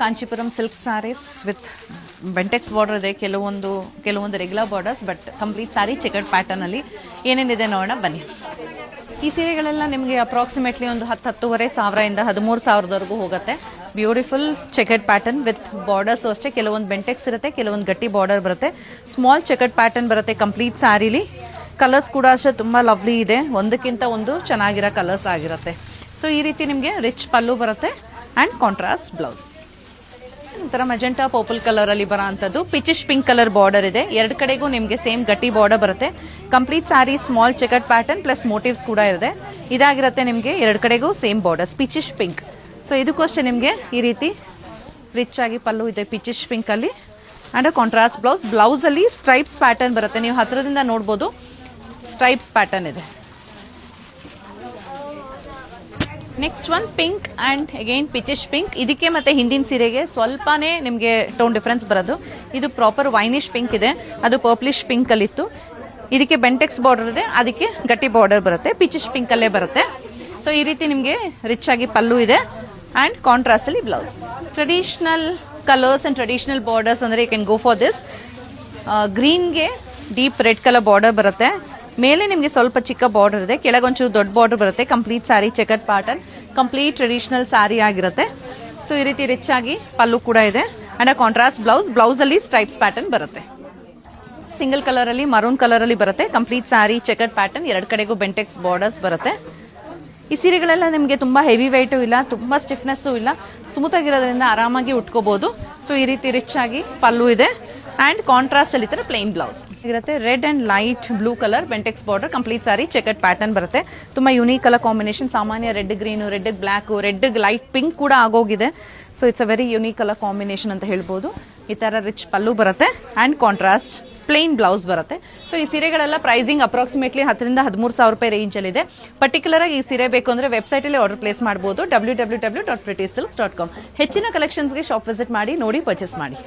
Kanchipuram silk sarees with Bentex border ಇದೆ, ಕೆಲವೊಂದು regular borders, but complete sari chequered pattern ಅಲ್ಲಿ ಏನೇನಿದೆ ನೋಡೋಣ ಬನ್ನಿ. ಈ ಸೀರೆಗಳೆಲ್ಲ ನಿಮಗೆ ಅಪ್ರಾಕ್ಸಿಮೇಟ್ಲಿ ಒಂದು 10,500 13,000ವರೆಗೂ ಹೋಗುತ್ತೆ. Beautiful chequered pattern with borders ಅಷ್ಟೇ, ಕೆಲವೊಂದು ಬೆಂಟೆಕ್ಸ್ ಇರುತ್ತೆ, ಕೆಲವೊಂದು ಗಟ್ಟಿ ಬಾರ್ಡರ್ ಬರುತ್ತೆ, ಸ್ಮಾಲ್ ಚೆಕರ್ಡ್ ಪ್ಯಾಟರ್ನ್ ಬರುತ್ತೆ ಕಂಪ್ಲೀಟ್ ಸ್ಯಾರಿಲಿ. ಕಲರ್ಸ್ ಕೂಡ ಅಷ್ಟೇ ತುಂಬ ಲವ್ಲಿ ಇದೆ, ಒಂದಕ್ಕಿಂತ ಒಂದು ಚೆನ್ನಾಗಿರೋ ಕಲರ್ಸ್ ಆಗಿರುತ್ತೆ. ಸೊ ಈ ರೀತಿ ನಿಮಗೆ ರಿಚ್ ಪಲ್ಲು ಬರುತ್ತೆ ಆ್ಯಂಡ್ ಕಾಂಟ್ರಾಸ್ಟ್ ಬ್ಲೌಸ್. ಒಂಥರ ಮೆಜೆಂಟಾ ಪರ್ಪಲ್ ಕಲರ್ ಅಲ್ಲಿ ಬರೋ ಅಂಥದ್ದು ಪಿಚಿಶ್ ಪಿಂಕ್ ಕಲರ್ ಬಾರ್ಡರ್ ಇದೆ, ಎರಡು ಕಡೆಗೂ ನಿಮಗೆ ಸೇಮ್ ಗಟ್ಟಿ ಬಾರ್ಡರ್ ಬರುತ್ತೆ. Complete sari small checkered pattern plus motifs ಕೂಡ ಇದೆ. ಇದಾಗಿರುತ್ತೆ ನಿಮಗೆ ಎರಡು ಕಡೆಗೂ same borders peachish pink. So ಇದಕ್ಕೂ ಅಷ್ಟೇ ನಿಮಗೆ ಈ ರೀತಿ ರಿಚ್ ಆಗಿ ಪಲ್ಲು ಇದೆ ಪಿಚಿಶ್ ಪಿಂಕ್ ಅಲ್ಲಿ ಆ್ಯಂಡ್ ಕಾಂಟ್ರಾಸ್ಟ್ ಬ್ಲೌಸ್. ಬ್ಲೌಸಲ್ಲಿ ಸ್ಟ್ರೈಪ್ಸ್ ಪ್ಯಾಟರ್ನ್ ಬರುತ್ತೆ, ನೀವು ಹತ್ತಿರದಿಂದ ನೋಡ್ಬೋದು ಸ್ಟ್ರೈಪ್ಸ್ ಪ್ಯಾಟರ್ನ್ ಇದೆ. Next one pink and again peachish pink. ಇದಕ್ಕೆ ಮತ್ತೆ ಹಿಂದಿನ ಸೀರೆಗೆ ಸ್ವಲ್ಪನೇ ನಿಮಗೆ ಟೋನ್ ಡಿಫ್ರೆನ್ಸ್ ಬರೋದು. ಇದು ಪ್ರಾಪರ್ ವೈನಿಶ್ ಪಿಂಕ್ ಇದೆ, ಅದು ಪರ್ಪ್ಲಿಶ್ ಪಿಂಕ್ ಅಲ್ಲಿತ್ತು. ಇದಕ್ಕೆ ಬೆಂಟೆಕ್ಸ್ ಬಾರ್ಡರ್ ಇದೆ, ಅದಕ್ಕೆ ಗಟ್ಟಿ ಬಾರ್ಡರ್ ಬರುತ್ತೆ, ಪಿಚಿಶ್ ಪಿಂಕ್ ಅಲ್ಲೇ ಬರುತ್ತೆ. ಸೊ ಈ ರೀತಿ ನಿಮಗೆ ರಿಚ್ ಆಗಿ ಪಲ್ಲು ಇದೆ ಆ್ಯಂಡ್ ಕಾಂಟ್ರಾಸ್ಟ್ ಅಲ್ಲಿ blouse. Traditional colours and traditional borders ಅಂದರೆ you can go for this. ಗ್ರೀನ್ಗೆ ಡೀಪ್ ರೆಡ್ ಕಲರ್ ಬಾರ್ಡರ್ ಬರುತ್ತೆ, ಮೇಲೆ ನಿಮಗೆ ಸ್ವಲ್ಪ ಚಿಕ್ಕ ಬಾರ್ಡರ್ ಇದೆ, ಕೆಳಗೊಂಚೂರು ದೊಡ್ಡ ಬಾರ್ಡರ್ ಬರುತ್ತೆ. Complete sari chequered pattern, complete traditional sari ಆಗಿರುತ್ತೆ. ಸೊ ಈ ರೀತಿ ರಿಚ್ ಆಗಿ ಪಲ್ಲು ಕೂಡ ಇದೆ ಅಂಡ್ ಕಾಂಟ್ರಾಸ್ಟ್ ಬ್ಲೌಸ್. ಬ್ಲೌಸಲ್ಲಿ ಸ್ಟ್ರೈಪ್ಸ್ ಪ್ಯಾಟರ್ನ್ ಬರುತ್ತೆ, ಸಿಂಗಲ್ ಕಲರ್ ಅಲ್ಲಿ ಮರೂನ್ ಕಲರ್ ಅಲ್ಲಿ ಬರುತ್ತೆ. ಕಂಪ್ಲೀಟ್ ಸ್ಯಾರಿ ಚೆಕರ್ಡ್ ಪ್ಯಾಟರ್ನ್, ಎರಡು ಕಡೆಗೂ ಬೆಂಟೆಕ್ಸ್ ಬಾರ್ಡರ್ಸ್ ಬರುತ್ತೆ. ಈ ಸೀರೆಗಳೆಲ್ಲ ನಿಮಗೆ ತುಂಬ ಹೆವಿ ವೆಯ್ಟು ಇಲ್ಲ, ತುಂಬ ಸ್ಟಿಫ್ನೆಸ್ಸು ಇಲ್ಲ, ಸ್ಮೂತ್ ಆಗಿರೋದ್ರಿಂದ ಆರಾಮಾಗಿ ಉಟ್ಕೋಬಹುದು. ಸೊ ಈ ರೀತಿ ರಿಚ್ ಆಗಿ ಪಲ್ಲು ಇದೆ ಆ್ಯಂಡ್ ಕಾಂಟ್ರಾಸ್ಟ್ ಅಲ್ಲಿ ತರ ಪ್ಲೇನ್ ಬ್ಲೌಸ್ ಇರುತ್ತೆ. Red and light blue colour Bentex border, complete sorry chequered pattern ಬರುತ್ತೆ. ತುಂಬ ಯುನೀಕ್ ಕಲರ್ ಕಾಂಬಿನೇಷನ್. ಸಾಮಾನ್ಯ red green, red black, red light pink ಕೂಡ ಆಗೋಗಿದೆ. So it's a very unique colour combination ಅಂತ ಹೇಳ್ಬೋದು. ಈ ಥರ ರಿಚ್ ಪಲ್ಲು ಬರುತ್ತೆ ಆ್ಯಂಡ್ ಕಾಂಟ್ರಾಸ್ಟ್ ಪ್ಲೇನ್ ಬ್ಲೌಸ್ ಬರುತ್ತೆ. ಸೊ ಈ ಸೀರೆಗಳೆಲ್ಲ ಪ್ರೈಸಿಂಗ್ ಅಪ್ರಾಕ್ಸಿಮೇಟ್ಲಿ 10,000 to 13,000 ರೇಂಜಲ್ಲಿದೆ. ಪರ್ಟಿಕ್ಯುಲರ್ ಆಗಿ ಈ ಸೀರೆ ಬೇಕು ಅಂದರೆ ವೆಬ್ಸೈಟಲ್ಲಿ ಆರ್ಡರ್ ಪ್ಲೇಸ್ ಮಾಡ್ಬೋದು, www.prettysilks.com. ಹೆಚ್ಚಿನ ಕಲೆಕ್ಷನ್ಸ್ಗೆ ಶಾಪ್ ವಿಸಿಟ್ ಮಾಡಿ, ನೋಡಿ ಪರ್ಚೇಸ್ ಮಾಡಿ.